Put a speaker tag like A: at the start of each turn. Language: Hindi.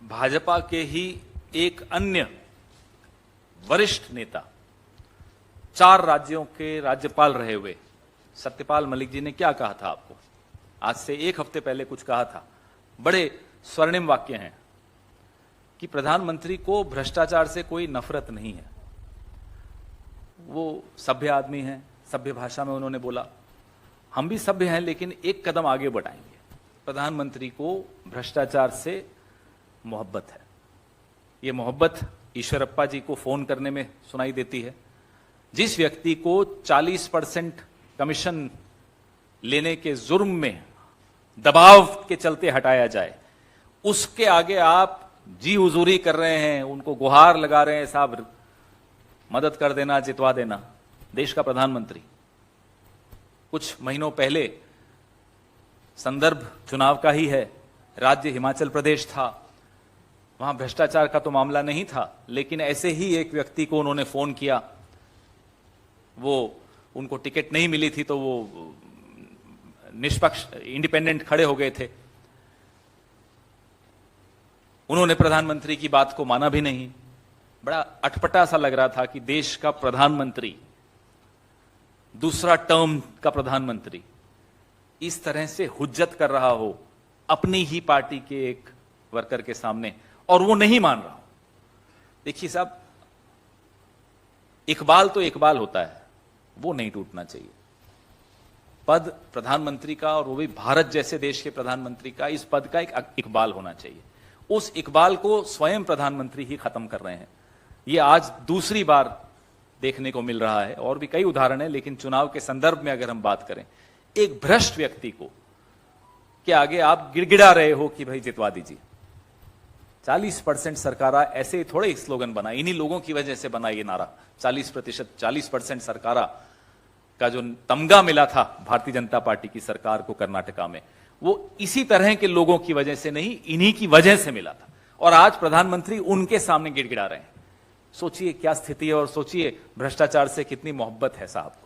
A: भाजपा के ही एक अन्य वरिष्ठ नेता, 4 राज्यों के राज्यपाल रहे हुए सत्यपाल मलिक जी ने क्या कहा था आपको? आज से 1 हफ्ते पहले कुछ कहा था। बड़े स्वर्णिम वाक्य हैं कि प्रधानमंत्री को भ्रष्टाचार से कोई नफरत नहीं है, वो सभ्य आदमी हैं। सभ्य भाषा में उन्होंने बोला, हम भी सभ्य हैं लेकिन एक कदम आगे बढ़ाएंगे। प्रधानमंत्री को भ्रष्टाचार से मोहब्बत है। ये मोहब्बत ईश्वरप्पा जी को फोन करने में सुनाई देती है। जिस व्यक्ति को 40% कमीशन लेने के जुर्म में दबाव के चलते हटाया जाए, उसके आगे आप जी हुजूरी कर रहे हैं, उनको गुहार लगा रहे हैं, साहब मदद कर देना, जितवा देना। देश का प्रधानमंत्री। कुछ महीनों पहले संदर्भ चुनाव का ही है, राज्य हिमाचल प्रदेश था, वहां भ्रष्टाचार का तो मामला नहीं था, लेकिन ऐसे ही एक व्यक्ति को उन्होंने फोन किया। वो उनको टिकट नहीं मिली थी तो वो निष्पक्ष इंडिपेंडेंट खड़े हो गए थे। उन्होंने प्रधानमंत्री की बात को माना भी नहीं। बड़ा अटपटा सा लग रहा था कि देश का प्रधानमंत्री, दूसरा टर्म का प्रधानमंत्री, इस तरह से हुज्जत कर रहा हो अपनी ही पार्टी के एक वर्कर के सामने, और वो नहीं मान रहा हो। देखिए साहब, इकबाल तो इकबाल होता है, वो नहीं टूटना चाहिए। पद प्रधानमंत्री का, और वो भी भारत जैसे देश के प्रधानमंत्री का, इस पद का एक इकबाल होना चाहिए। उस इकबाल को स्वयं प्रधानमंत्री ही खत्म कर रहे हैं। ये आज दूसरी बार देखने को मिल रहा है, और भी कई उदाहरण हैं, लेकिन चुनाव के संदर्भ में अगर हम बात करें, एक भ्रष्ट व्यक्ति को के आगे आप गिड़गिड़ा रहे हो कि भाई जितवा दीजिए। 40% सरकारा, ऐसे थोड़े स्लोगन बना, इन्हीं लोगों की वजह से बना ये नारा। 40% सरकारा का जो तमगा मिला था भारतीय जनता पार्टी की सरकार को कर्नाटका में, वो इसी तरह के लोगों की वजह से नहीं, इन्हीं की वजह से मिला था। और आज प्रधानमंत्री उनके सामने गिड़गिड़ा रहे हैं। सोचिए क्या स्थिति है, और सोचिए भ्रष्टाचार से कितनी मोहब्बत है साहब को।